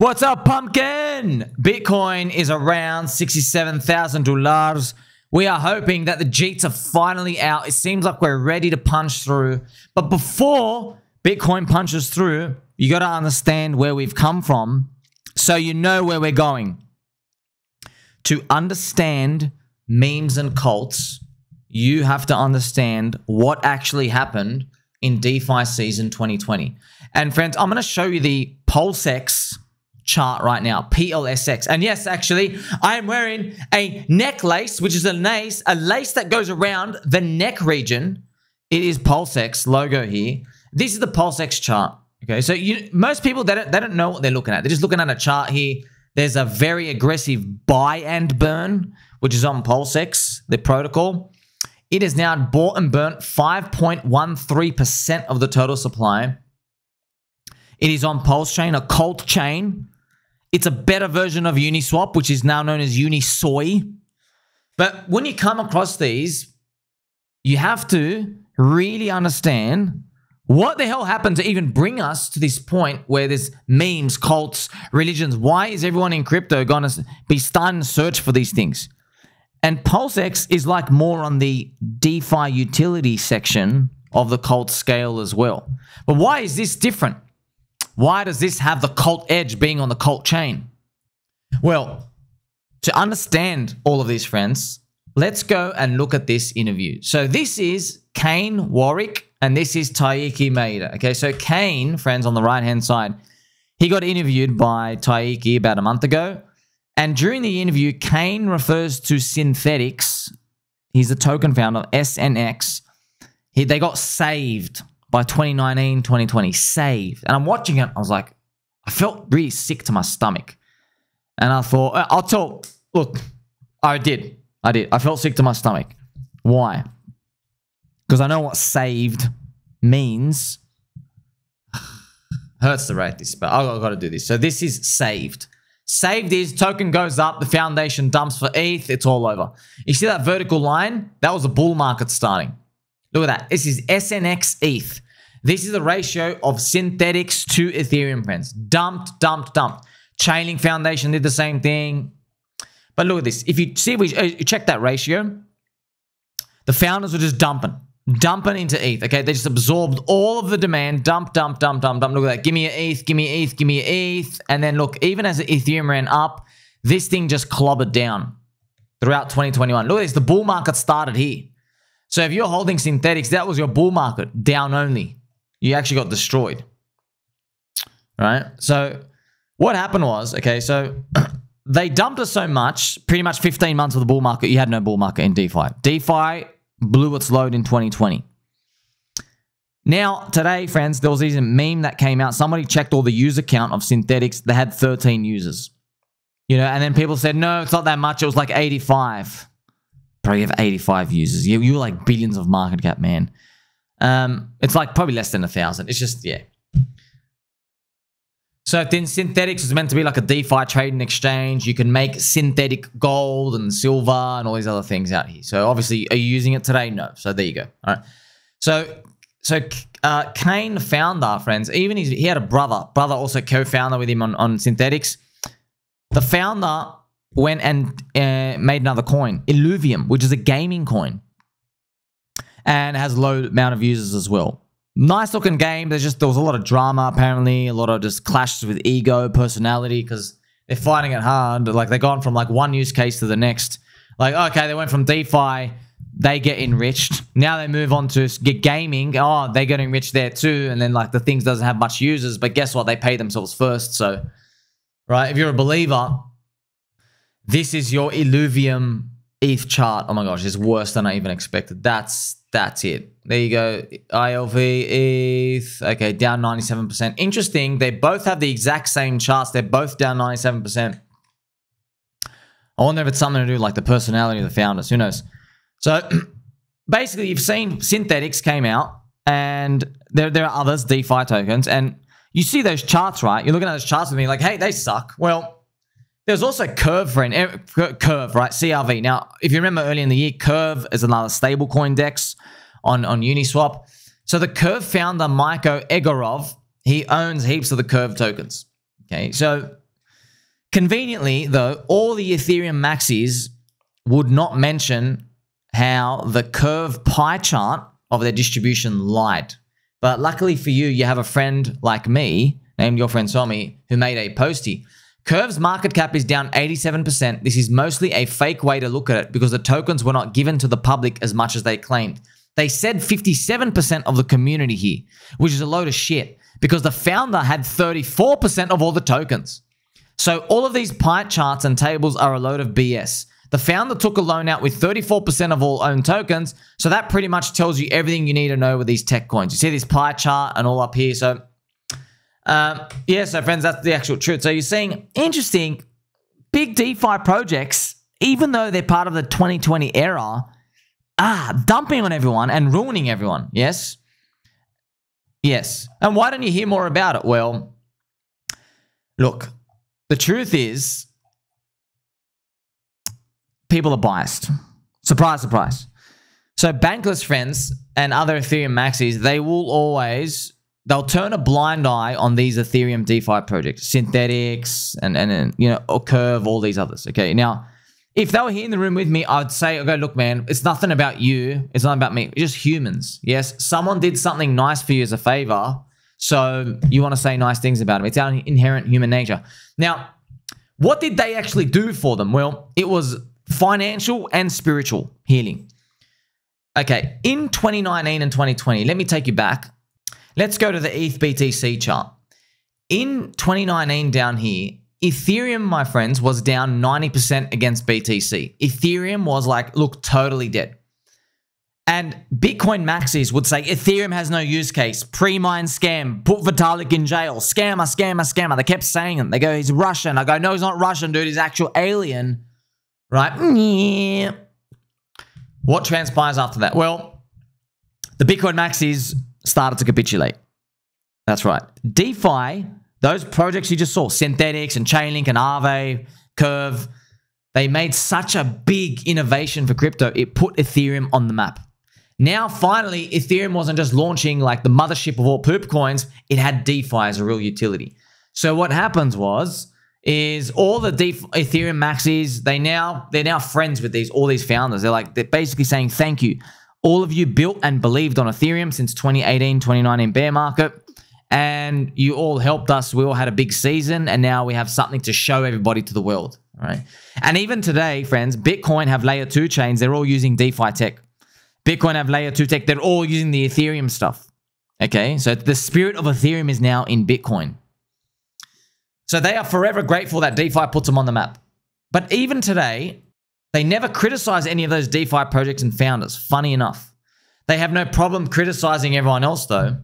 What's up, pumpkin? Bitcoin is around $67,000. We are hoping that the Jeets are finally out. It seems like we're ready to punch through. But before Bitcoin punches through, you got to understand where we've come from so you know where we're going. To understand memes and cults, you have to understand what actually happened in DeFi season 2020. And friends, I'm going to show you the PulseX chart right now, PLSX. And yes, actually, I am wearing a necklace, which is a lace that goes around the neck region. It is PulseX logo here. This is the PulseX chart. Okay, so most people, they don't know what they're looking at. They're just looking at a chart here. There's a very aggressive buy and burn, which is on PulseX, the protocol. It has now bought and burnt 5.13% of the total supply. It is on Pulse Chain, a cult chain. It's a better version of Uniswap, which is now known as Unisoy. But when you come across these, you have to really understand what the hell happened to even bring us to this point where there's memes, cults, religions. Why is everyone in crypto going to be starting to search for these things? And PulseX is like more on the DeFi utility section of the cult scale as well. But why is this different? Why does this have the cult edge being on the cult chain? Well, to understand all of these, friends, let's go and look at this interview. So this is Kane Warwick and this is Taiki Maeda. Okay, so Kane, friends, on the right-hand side, he got interviewed by Taiki about a month ago. And during the interview, Kane refers to Synthetix. He's the token founder of SNX. They got saved by 2019, 2020, saved. And I'm watching it. I was like, I felt really sick to my stomach. And I thought, look, I did. I felt sick to my stomach. Why? Because I know what saved means. Hurts to write this, but I've got to do this. So this is saved. Saved is token goes up, the foundation dumps for ETH, it's all over. You see that vertical line? That was a bull market starting. Look at that. This is SNX ETH. This is the ratio of Synthetix to Ethereum, friends. Dumped, dumped, dumped. Chainlink Foundation did the same thing. But look at this. If you see, you check that ratio, the founders were just dumping into ETH. Okay, they just absorbed all of the demand. Dump, dump, dump, dump, dump. Look at that. Give me your ETH, give me your ETH, give me your ETH. And then look, even as Ethereum ran up, this thing just clobbered down throughout 2021. Look at this. The bull market started here. So if you're holding Synthetix, that was your bull market, down only. You actually got destroyed. Right? So what happened was, okay, so they dumped us so much, pretty much 15 months of the bull market, you had no bull market in DeFi. DeFi blew its load in 2020. Now, today, friends, there was this meme that came out. Somebody checked all the user count of Synthetix. They had 13 users. You know, and then people said, no, it's not that much. It was like 85. Bro, you have 85 users. You're like billions of market cap, man. It's like probably less than 1,000. It's just, yeah. So then Synthetix is meant to be like a DeFi trading exchange. You can make synthetic gold and silver and all these other things out here. So obviously, are you using it today? No. So there you go. All right. So Kane, the founder, friends, even he had a brother also co-founder with him on Synthetix. The founder went and made another coin, Illuvium, which is a gaming coin. And has a low amount of users as well. Nice looking game. There was a lot of drama, apparently. A lot of just clashes with ego, personality, because they're fighting it hard. Like, they've gone from like one use case to the next. Like, okay, they went from DeFi, they get enriched. Now they move on to get gaming. Oh, they get enriched there too. And then like the things doesn't have much users, but guess what? They pay themselves first. So, right, if you're a believer, this is your Illuvium ETH chart. Oh my gosh, it's worse than I even expected. That's it. There you go. ILV, ETH. Okay, down 97%. Interesting. They both have the exact same charts. They're both down 97%. I wonder if it's something to do with like the personality of the founders. Who knows? So basically, you've seen Synthetix came out, and there are others, DeFi tokens, and you see those charts, right? You're looking at those charts with me like, hey, they suck. Well, there's also Curve, friend. Curve, right? CRV. Now, if you remember earlier in the year, Curve is another stablecoin DEX on Uniswap. So the Curve founder, Maiko Egorov, he owns heaps of the Curve tokens. Okay, so Conveniently, though, all the Ethereum maxis would not mention how the curve pie chart of their distribution lied. But luckily for you, you have a friend like me, named your friend Somi, who made a postie. Curve's market cap is down 87%. This is mostly a fake way to look at it because the tokens were not given to the public as much as they claimed. They said 57% of the community here, which is a load of shit because the founder had 34% of all the tokens. So all of these pie charts and tables are a load of BS. The founder took a loan out with 34% of all owned tokens. So that pretty much tells you everything you need to know with these tech coins. You see this pie chart and all up here. So yeah, so friends, that's the actual truth. So you're seeing interesting big DeFi projects, even though they're part of the 2020 era, dumping on everyone and ruining everyone. Yes? Yes. And why don't you hear more about it? Well, look, the truth is people are biased. Surprise, surprise. So Bankless friends and other Ethereum maxis, they'll turn a blind eye on these Ethereum DeFi projects, Synthetics and you know, or Curve, all these others. Okay, now if they were here in the room with me, I'd say, okay, look, man, it's nothing about you. It's not about me. It's just humans. Yes, someone did something nice for you as a favor, so you want to say nice things about them. It's our inherent human nature. Now, what did they actually do for them? Well, it was financial and spiritual healing. Okay, in 2019 and 2020, let me take you back. Let's go to the ETH BTC chart. In 2019 down here, Ethereum, my friends, was down 90% against BTC. Ethereum was like, look, totally dead. And Bitcoin maxis would say, Ethereum has no use case. Pre-mine scam. Put Vitalik in jail. Scammer, scammer, scammer. They kept saying it. They go, he's Russian. I go, no, he's not Russian, dude. He's actual alien. Right? Yeah. What transpires after that? Well, the Bitcoin maxis started to capitulate. That's right. DeFi, those projects you just saw, Synthetics and Chainlink and Aave, Curve, they made such a big innovation for crypto. It put Ethereum on the map. Now, finally, Ethereum wasn't just launching like the mothership of all poop coins. It had DeFi as a real utility. So what happens is all the Ethereum maxis, they're now friends with all these founders. They're basically saying, thank you. All of you built and believed on Ethereum since 2018, 2019 bear market. And you all helped us. We all had a big season. And now we have something to show everybody to the world. All right. And even today, friends, Bitcoin have layer 2 chains. They're all using DeFi tech. Bitcoin have layer 2 tech. They're all using the Ethereum stuff. Okay. So the spirit of Ethereum is now in Bitcoin. So they are forever grateful that DeFi puts them on the map. But even today, they never criticize any of those DeFi projects and founders. Funny enough. They have no problem criticizing everyone else though.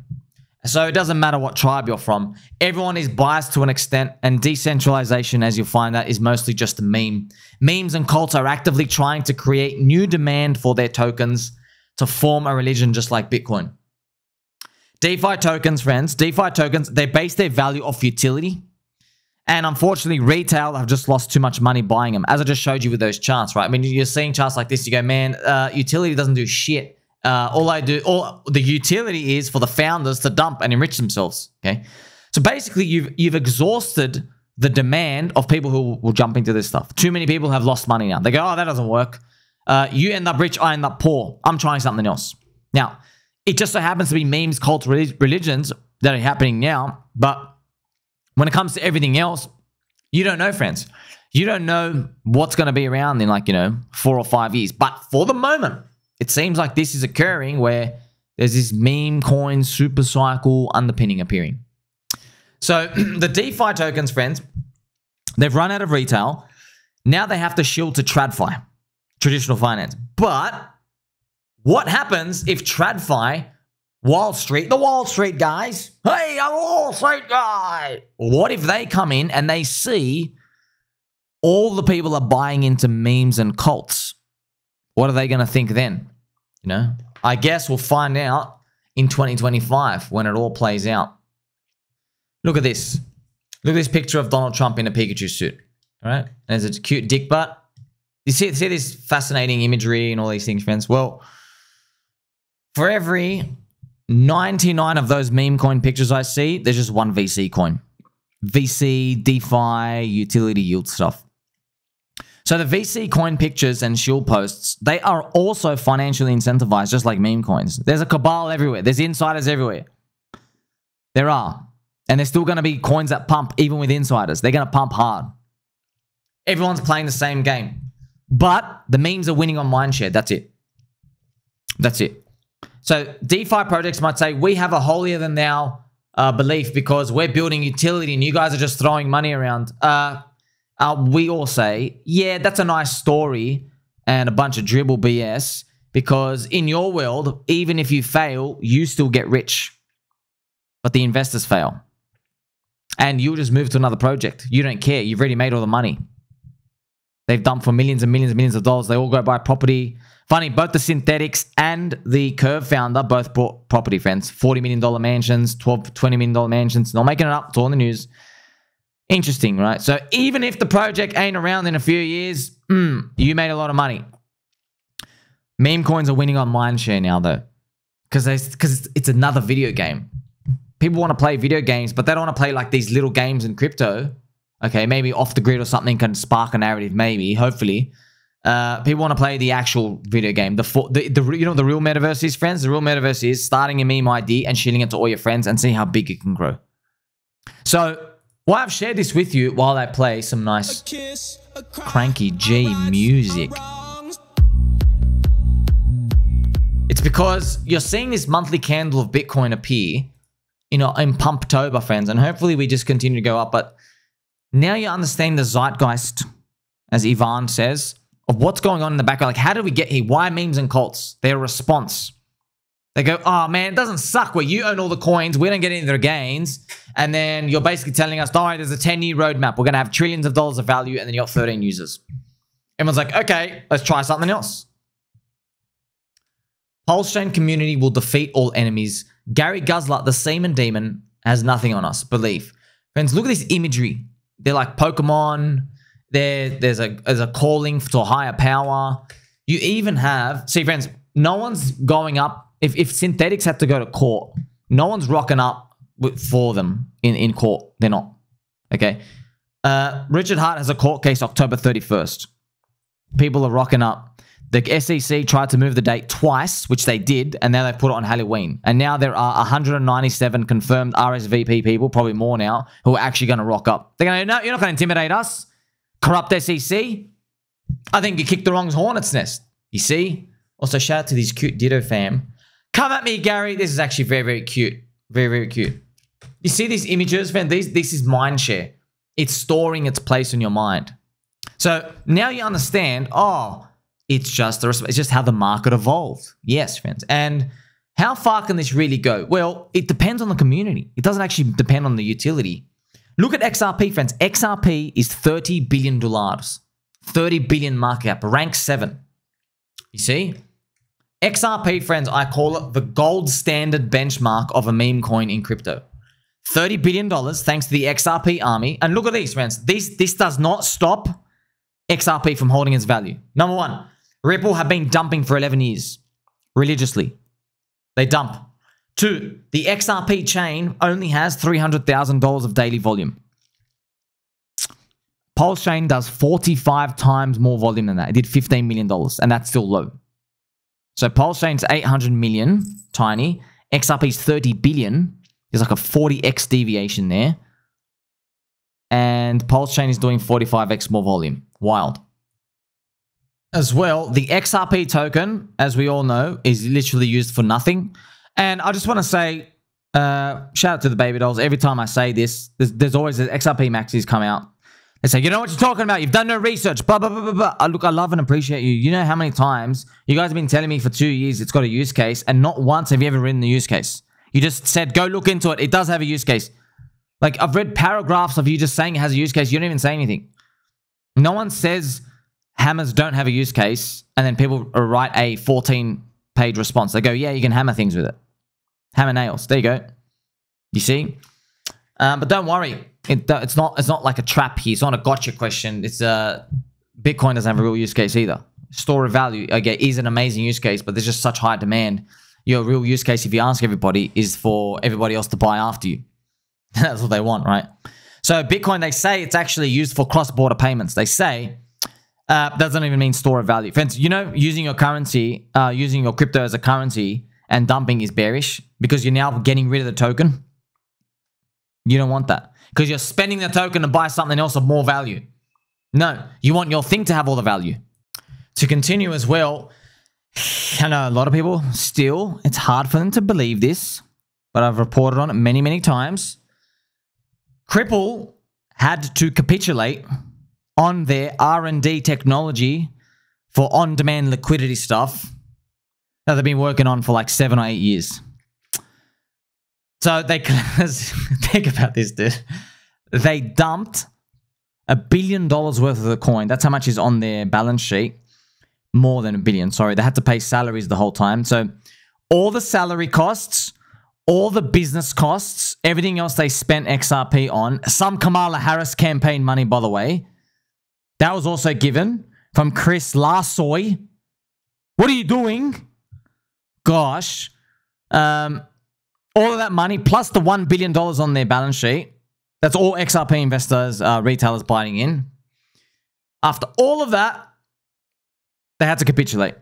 So it doesn't matter what tribe you're from. Everyone is biased to an extent, and decentralization, as you'll find out, is mostly just a meme. Memes and cults are actively trying to create new demand for their tokens to form a religion just like Bitcoin. DeFi tokens, friends, DeFi tokens, they base their value off utility. And unfortunately, retail have just lost too much money buying them, as I just showed you with those charts, right? I mean, you're seeing charts like this, you go, man, utility doesn't do shit. All the utility is for the founders to dump and enrich themselves. Okay, so basically, you've exhausted the demand of people who will jump into this stuff. Too many people have lost money now. They go, oh, that doesn't work. You end up rich, I end up poor. I'm trying something else. Now, it just so happens to be memes, cults, religions that are happening now. But when it comes to everything else, you don't know, friends. You don't know what's going to be around in 4 or 5 years. But for the moment, it seems like this is occurring where there's this meme coin super cycle underpinning appearing. So the DeFi tokens, friends, they've run out of retail. Now they have to shield to TradFi, traditional finance. But what happens if TradFi, Wall Street, the Wall Street guys, hey, I'm a Wall Street guy. What if they come in and they see all the people are buying into memes and cults? What are they going to think then? I guess we'll find out in 2025 when it all plays out. Look at this. Look at this picture of Donald Trump in a Pikachu suit. All right. And there's a cute dick butt. You see this fascinating imagery and all these things, friends? Well, for every 99 of those meme coin pictures I see, there's just one VC coin. VC, DeFi, utility yield stuff. So the VC coin pictures and shield posts, they are also financially incentivized, just like meme coins. There's a cabal everywhere. There's insiders everywhere. There are. And there's still going to be coins that pump, even with insiders. They're going to pump hard. Everyone's playing the same game. But the memes are winning on mindshare. That's it. That's it. So DeFi projects might say, we have a holier-than-thou belief because we're building utility and you guys are just throwing money around. We all say, yeah, that's a nice story and a bunch of dribble BS because in your world, even if you fail, you still get rich. But the investors fail. And you'll just move to another project. You don't care. You've already made all the money. They've dumped for millions and millions and millions of dollars. They all go buy property. Funny, both the Synthetics and the Curve founder both bought property, friends. $40 million mansions, $20 million mansions. Not making it up. It's all in the news. Interesting, right? So even if the project ain't around in a few years, you made a lot of money. Meme coins are winning on mindshare now, though. Because it's another video game. People want to play video games, but they don't want to play like these little games in crypto. Okay, maybe off the grid or something can spark a narrative, maybe, hopefully. People want to play the actual video game. You know what the real metaverse is, friends? The real metaverse is starting a meme ID and sharing it to all your friends and see how big it can grow. So... well, I've shared this with you while I play some nice Cranky G music. It's because you're seeing this monthly candle of Bitcoin appear, in Pumptober, friends, and hopefully we just continue to go up. But now you understand the zeitgeist, as Ivan says, of what's going on in the background. Like, how did we get here? Why memes and cults? Their response. They go, oh man, it doesn't suck where you own all the coins, we don't get any of their gains, and then you're basically telling us, don't worry, there's a 10-year roadmap, we're going to have trillions of dollars of value, and then you got 13 users. Everyone's like, okay, let's try something else. Pulse Chain community will defeat all enemies. Gary Guzler, the Seaman Demon, has nothing on us, believe. Friends, look at this imagery. They're like Pokemon. There's a calling to a higher power. You even have, see friends, no one's going up. If Synthetics have to go to court, no one's rocking up for them in court. They're not. Okay. Richard Hart has a court case October 31st. People are rocking up. The SEC tried to move the date twice, which they did, and now they've put it on Halloween. And now there are 197 confirmed RSVP people, probably more now, who are actually going to rock up. They're going to, no, you're not going to intimidate us. Corrupt SEC. I think you kicked the wrong hornet's nest. You see? Also, shout out to these cute Ditto fam. Come at me, Gary. This is actually very, very cute. Very, very cute. You see these images, man? This is mindshare. It's storing its place in your mind. So now you understand, oh, it's just how the market evolved. Yes, friends. And how far can this really go? Well, it depends on the community. It doesn't actually depend on the utility. Look at XRP, friends. XRP is $30 billion. 30 billion market cap, rank 7. You see? XRP, friends, I call it the gold standard benchmark of a meme coin in crypto. $30 billion thanks to the XRP army. And look at these, friends. This does not stop XRP from holding its value. Number one, Ripple have been dumping for 11 years. Religiously. They dump. 2, the XRP chain only has $300,000 of daily volume. Pulse Chain does 45 times more volume than that. It did $15 million, and that's still low. So Pulse Chain's 800 million, tiny. XRP's 30 billion. There's like a 40x deviation there. And Pulse Chain is doing 45x more volume. Wild. As well, the XRP token, as we all know, is literally used for nothing. And I just want to say, shout out to the baby dolls. Every time I say this, there's always the XRP maxis come out. They say, you know what you're talking about. You've done no research. Blah, blah, blah, blah, blah. Look, I love and appreciate you. You know how many times you guys have been telling me for 2 years it's got a use case, and not once have you ever written the use case. You just said, go look into it. It does have a use case. Like, I've read paragraphs of you just saying it has a use case. You don't even say anything. No one says hammers don't have a use case, and then people write a 14-page response. They go, yeah, you can hammer things with it. Hammer nails. There you go. You see? But don't worry. It's not like a trap here. It's not a gotcha question. It's Bitcoin doesn't have a real use case either. Store of value, okay, is an amazing use case, but there's just such high demand. Your real use case, if you ask everybody, is for everybody else to buy after you. That's what they want, right? So Bitcoin, they say it's actually used for cross-border payments. They say doesn't even mean store of value. Friends, you know, using your currency, using your crypto as a currency and dumping is bearish because you're now getting rid of the token. You don't want that because you're spending the token to buy something else of more value. No, you want your thing to have all the value. To continue as well, I know a lot of people still, it's hard for them to believe this, but I've reported on it many, many times. Cripple had to capitulate on their R&D technology for on-demand liquidity stuff that they've been working on for like 7 or 8 years. So they, think about this, dude. They dumped $1 billion worth of the coin. That's how much is on their balance sheet. More than $1 billion, sorry. They had to pay salaries the whole time. So all the salary costs, all the business costs, everything else they spent XRP on, some Kamala Harris campaign money, by the way, that was also given from Chris Larsoy. What are you doing? Gosh. All of that money, plus the $1 billion on their balance sheet, that's all XRP investors, retailers buying in. After all of that, they had to capitulate.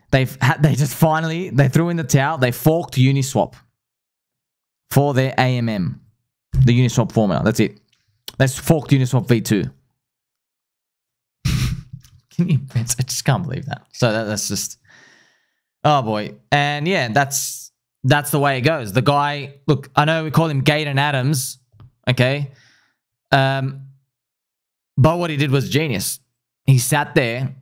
They threw in the towel. They forked Uniswap for their AMM, the Uniswap formula. That's it. They forked Uniswap V2. Can you? I just can't believe that. So that's just, oh boy. And yeah, that's the way it goes. The guy, look, I know we call him Gaydon Adams, okay, but what he did was genius. He sat there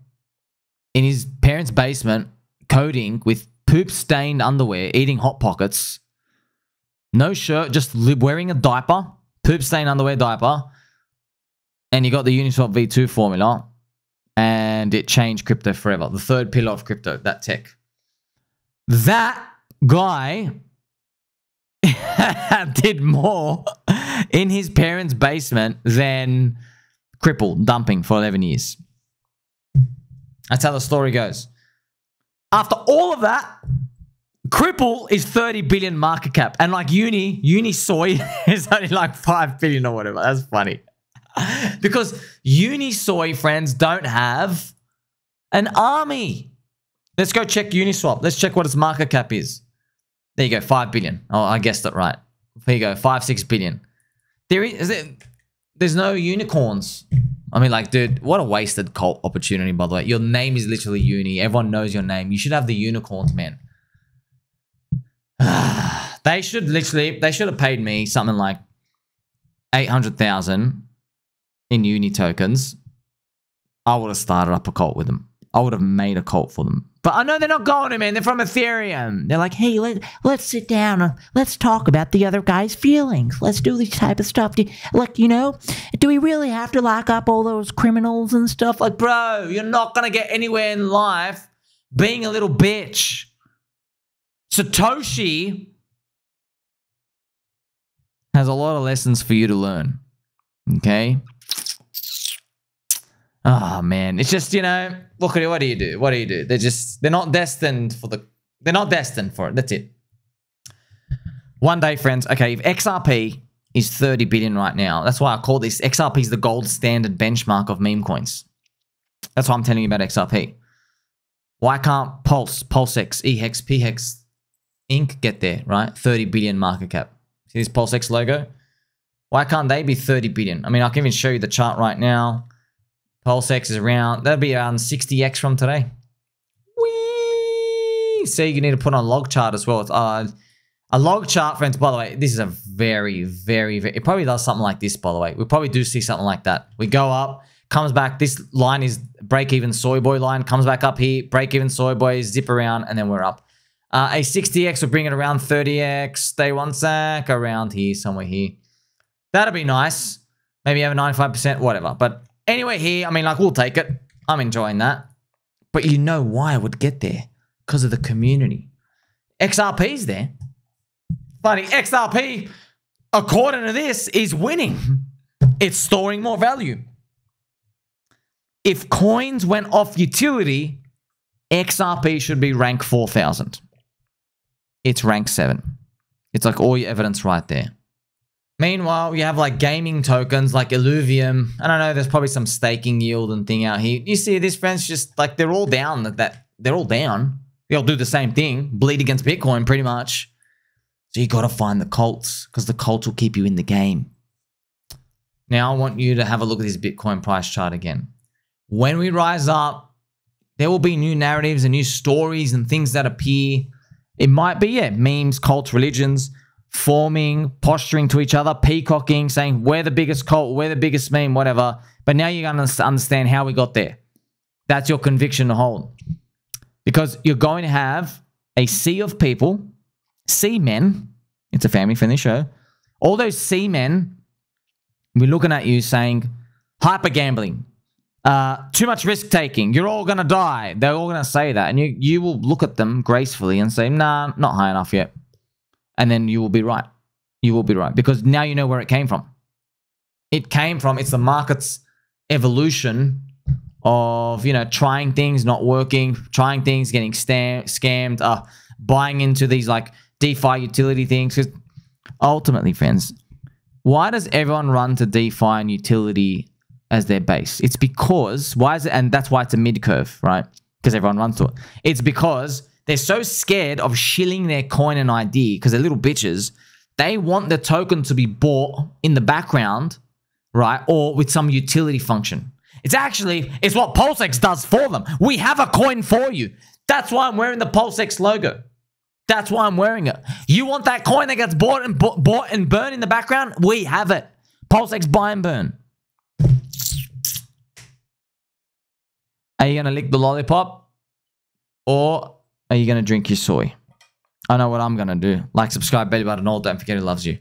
in his parents' basement, coding with poop-stained underwear, eating Hot Pockets, no shirt, just wearing a diaper, poop-stained underwear diaper, and you got the Uniswap V2 formula, and it changed crypto forever. The third pillar of crypto, that tech. That guy did more in his parents' basement than Cripple dumping for 11 years. That's how the story goes. After all of that, Cripple is 30 billion market cap. And like Unisoy is only like 5 billion or whatever. That's funny. Because Unisoy, friends, don't have an army. Let's go check Uniswap. Let's check what its market cap is. There you go, 5 billion. Oh, I guessed it right. There you go, 5-6 billion. There's no unicorns. I mean, like, dude, what a wasted cult opportunity, by the way. Your name is literally Uni. Everyone knows your name. You should have the unicorns, man. They should have paid me something like 800,000 in Uni tokens. I would have started up a cult with them. I would have made a cult for them. But I know they're not going to, man. They're from Ethereum. They're like, hey, let's sit down and let's talk about the other guy's feelings. Let's do this type of stuff. Like, you know, do we really have to lock up all those criminals and stuff? Like, bro, you're not going to get anywhere in life being a little bitch. Satoshi has a lot of lessons for you to learn. Okay? Oh, man. It's just, you know, look at it. What do you do? What do you do? They're not destined for it. That's it. One day, friends. Okay, if XRP is 30 billion right now, that's why I call this, XRP is the gold standard benchmark of meme coins. That's why I'm telling you about XRP. Why can't Pulse, PulseX, EHEX, PHEX, Inc. get there, right? 30 billion market cap. See this PulseX logo? Why can't they be 30 billion? I mean, I can even show you the chart right now. PulseX is around, that'll be around 60x from today. Whee! See, you need to put on a log chart as well. It's, a log chart, friends, by the way, this is a very, very, it probably does something like this, by the way. We probably do see something like that. We go up, comes back, this line is break-even soy boy line, comes back up here, break-even soy boy, zip around, and then we're up. A 60x will bring it around 30x, stay one sec, around here, somewhere here. That'll be nice. Maybe have a 95%, whatever. But anyway, here, I mean, like, we'll take it. I'm enjoying that. But you know why I would get there? Because of the community. XRP's there. Funny, XRP, according to this, is winning. It's storing more value. If coins went off utility, XRP should be rank 4,000. It's rank 7. It's like all your evidence right there. Meanwhile, you have like gaming tokens like Illuvium. I don't know, there's probably some staking yield and thing out here. You see this, friends, just like they're all down. They're all down. They all do the same thing. Bleed against Bitcoin pretty much. So you got to find the cults because the cults will keep you in the game. Now I want you to have a look at this Bitcoin price chart again. When we rise up, there will be new narratives and new stories and things that appear. It might be, yeah, memes, cults, religions, forming, posturing to each other, peacocking, saying we're the biggest cult, we're the biggest meme, whatever. But now you're going to understand how we got there. That's your conviction to hold. Because you're going to have a sea of people, sea men, it's a family-friendly show, all those sea men we're looking at you saying, hyper gambling, too much risk taking, you're all going to die. They're all going to say that. And you will look at them gracefully and say, nah, not high enough yet. And then you will be right. You will be right. Because now you know where it came from. It came from, it's the market's evolution of, you know, trying things, not working, trying things, getting scammed, buying into these like DeFi utility things. Because ultimately, friends, why does everyone run to DeFi and utility as their base? It's because, why is it? And that's why it's a mid-curve, right? Because everyone runs to it. It's because they're so scared of shilling their coin and ID because they're little bitches. They want the token to be bought in the background, right? Or with some utility function. It's what PulseX does for them. We have a coin for you. That's why I'm wearing the PulseX logo. That's why I'm wearing it. You want that coin that gets bought and burned in the background? We have it. PulseX buy and burn. Are you going to lick the lollipop? Or are you going to drink your soy? I know what I'm going to do. Like, subscribe, belly button, all. Don't forget who loves you.